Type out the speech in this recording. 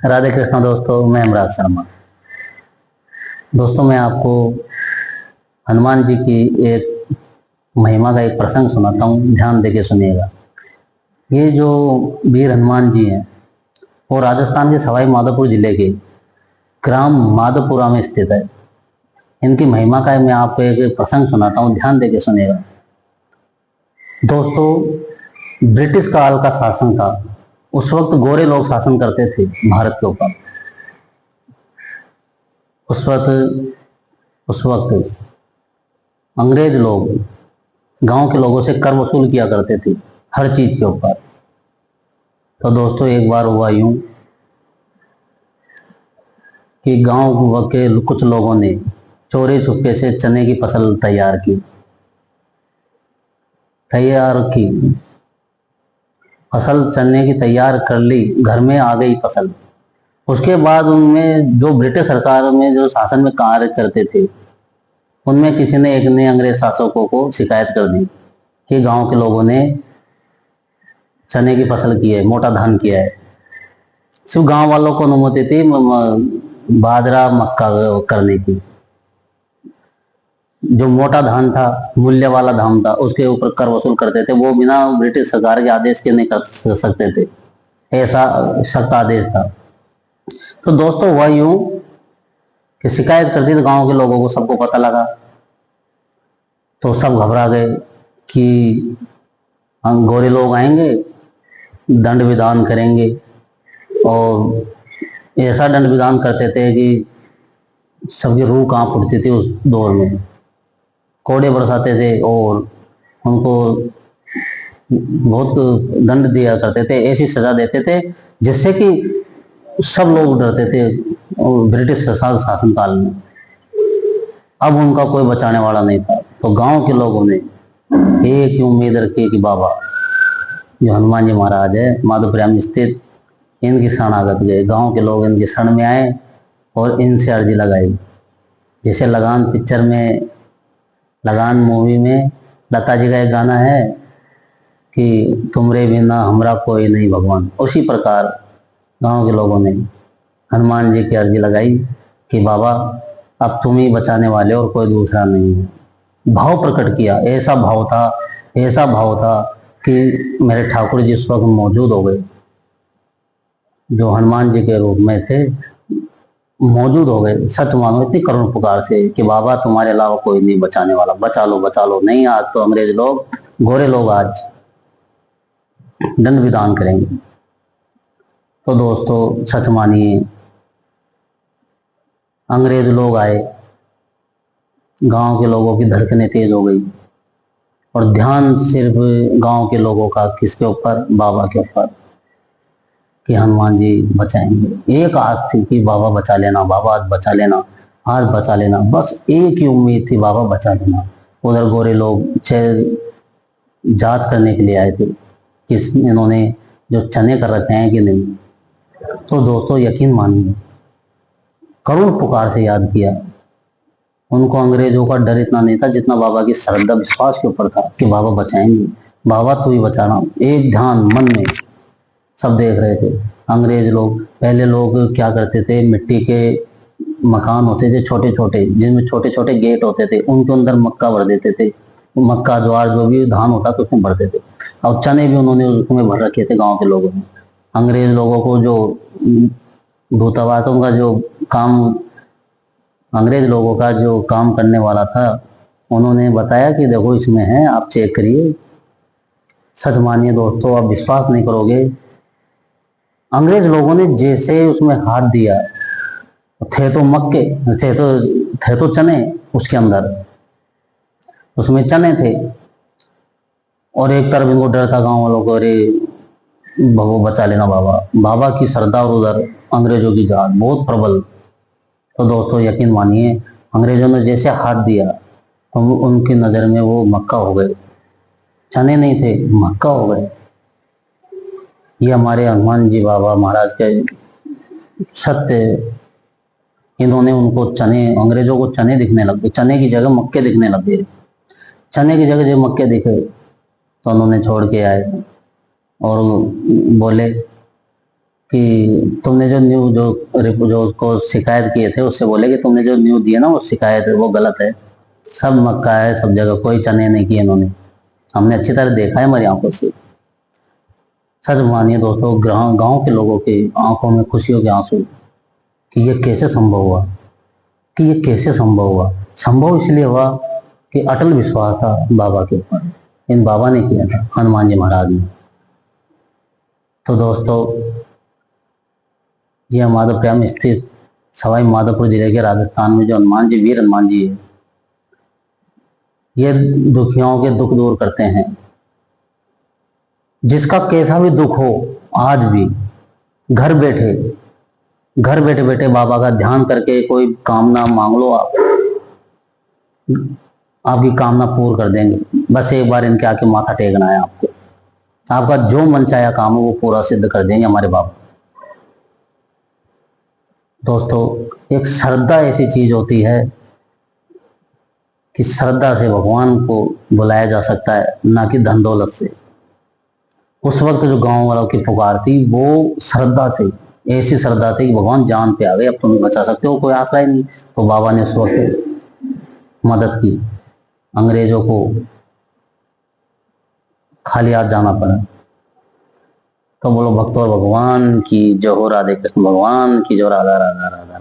राधे कृष्णा दोस्तों, मैं हेमराज शर्मा। दोस्तों, मैं आपको हनुमान जी की एक महिमा का एक प्रसंग सुनाता हूँ, ध्यान देके सुनिएगा। ये जो वीर हनुमान जी हैं वो राजस्थान के सवाई माधोपुर जिले के ग्राम माधोपुरा में स्थित है। इनकी महिमा का मैं आपको एक प्रसंग सुनाता हूँ, ध्यान देके सुनिएगा। दोस्तों, ब्रिटिश काल का शासन था। उस वक्त गोरे लोग शासन करते थे भारत के ऊपर। उस वक्त अंग्रेज लोग गांव के लोगों से कर वसूल किया करते थे हर चीज के ऊपर। तो दोस्तों, एक बार हुआ यूं कि गांव के कुछ लोगों ने चोरी छुपके से चने की फसल तैयार की फसल चने की तैयार कर ली। घर में आ गई फसल। उसके बाद उनमें जो ब्रिटिश सरकार में जो शासन में कार्य करते थे, उनमें किसी ने एक ने अंग्रेज शासकों को शिकायत कर दी कि गांव के लोगों ने चने की फसल की है, मोटा धान किया है। सिर्फ गांव वालों को अनुमति थी बाजरा मक्का करने की। जो मोटा धान था, मूल्य वाला धान था, उसके ऊपर कर वसूल करते थे। वो बिना ब्रिटिश सरकार के आदेश के नहीं कर सकते थे, ऐसा सख्त आदेश था। तो दोस्तों, हुआ यूं कि शिकायत कर दी तो गांव के लोगों को सबको पता लगा। तो सब घबरा गए कि हम गोरे लोग आएंगे, दंड विधान करेंगे। और ऐसा दंड विधान करते थे कि सबकी रूह कांप उठती थी। उस दौर में कोड़े बरसाते थे और उनको बहुत दंड दिया करते थे, ऐसी सजा देते थे जिससे कि सब लोग डरते थे ब्रिटिश शासन काल में। अब उनका कोई बचाने वाला नहीं था। तो गांव के लोगों ने एक ही उम्मीद रखी कि बाबा जो हनुमान जी महाराज है माधोपुरा में स्थित, इनकी शरणागत गए। गांव के लोग इनके शरण में आए और इनसे अर्जी लगाई। जैसे लगान मूवी में लता जी का एक गाना है कि तुमरे बिना हमरा कोई नहीं भगवान, उसी प्रकार गांव के लोगों ने हनुमान जी की अर्जी लगाई कि बाबा अब तुम ही बचाने वाले और कोई दूसरा नहीं है। भाव प्रकट किया। ऐसा भाव था कि मेरे ठाकुर जी इस वक्त मौजूद हो गए, जो हनुमान जी के रूप में थे, मौजूद हो गए। सच मानो इतनी करुण पुकार से कि बाबा तुम्हारे अलावा कोई नहीं बचाने वाला, बचा लो बचा लो। नहीं, आज तो अंग्रेज लोग, गोरे लोग आज दंड विधान करेंगे। तो दोस्तों, सच मानिए, अंग्रेज लोग आए, गांव के लोगों की धड़कनें तेज हो गई और ध्यान सिर्फ गांव के लोगों का किसके ऊपर? बाबा के ऊपर, कि हनुमान जी बचाएंगे। एक आस थी कि बाबा बचा लेना, बाबा आज बचा लेना, आज बचा लेना। बस एक ही उम्मीद थी, बाबा बचा लेना। उधर गोरे लोग जांच करने के लिए आए थे कि इन्होंने जो चने कर रखे हैं कि नहीं। तो दोस्तों, यकीन मानिए, करुण पुकार से याद किया। उनको अंग्रेजों का डर इतना नहीं था जितना बाबा की श्रद्धा विश्वास के ऊपर था कि बाबा बचाएंगे, बाबा तू ही बचाना। एक ध्यान मन में सब देख रहे थे। अंग्रेज लोग, पहले लोग क्या करते थे, मिट्टी के मकान होते थे छोटे छोटे, जिनमें छोटे छोटे गेट होते थे, उनके अंदर मक्का भर देते थे। मक्का ज्वार जो भी धान होता था उसमें भरते थे। और चने भी उन्होंने उसमें भर रखे थे गांव के लोगों ने। अंग्रेज लोगों को जो दूतावासों का जो काम, अंग्रेज लोगों का जो काम करने वाला था, उन्होंने बताया कि देखो इसमें है, आप चेक करिए। सच मानिए दोस्तों, आप विश्वास नहीं करोगे, अंग्रेज लोगों ने जैसे उसमें हाथ दिया, थे तो मक्के, थे तो चने उसके अंदर, उसमें चने थे। और एक तरफ इनको डर था गांव वालों को, अरे भगो बचा लेना बाबा। बाबा की श्रद्धा और उधर अंग्रेजों की जात बहुत प्रबल। तो दोस्तों, यकीन मानिए, अंग्रेजों ने जैसे हाथ दिया तो उनकी नजर में वो मक्का हो गए। चने नहीं थे, मक्का हो गए। ये हमारे हनुमान जी बाबा महाराज के सत्य। इन्होंने उनको चने, अंग्रेजों को चने दिखने लग गए, चने की जगह मक्के दिखने लग गए। चने की जगह जब मक्के दिखे तो उन्होंने छोड़ के आए और बोले कि तुमने जो न्यूज जो उसको शिकायत किए थे उससे बोले कि तुमने जो न्यूज दिए ना वो शिकायत है वो गलत है। सब मक्का है, सब जगह कोई चने नहीं किए इन्होंने। हमने अच्छी तरह देखा है हमारी आंखों से। सच मानिए दोस्तों, गांव गांव के लोगों की आंखों में खुशियों के आंसू कि ये कैसे संभव हुआ, कि ये कैसे संभव हुआ। संभव इसलिए हुआ कि अटल विश्वास था बाबा के ऊपर। इन बाबा ने किया था, हनुमान जी महाराज ने। तो दोस्तों, ये माधोपुर में स्थित सवाई माधोपुर जिले के राजस्थान में जो हनुमान जी, वीर हनुमान जी है, ये दुखियों के दुख दूर करते हैं। जिसका कैसा भी दुख हो, आज भी घर बैठे घर बैठे बैठे बाबा का ध्यान करके कोई कामना मांग लो आप, आपकी कामना पूर्ण कर देंगे। बस एक बार इनके आके माथा टेकना है आपको। आपका जो मन चाहा काम हो वो पूरा सिद्ध कर देंगे हमारे बाबा। दोस्तों, एक श्रद्धा ऐसी चीज होती है कि श्रद्धा से भगवान को बुलाया जा सकता है, ना कि धन दौलत से। उस वक्त जो गांव वालों की पुकार थी वो श्रद्धा थी, ऐसी श्रद्धा थी कि भगवान जान पे आ गए, अब तुम नहीं बचा सकते हो, कोई आशा ही नहीं। तो बाबा ने उस वक्त मदद की। अंग्रेजों को खाली हाथ जाना पड़ा। तो बोलो भक्तों, भगवान की जय हो, राधे कृष्ण भगवान की जय, राधा राधा राधा।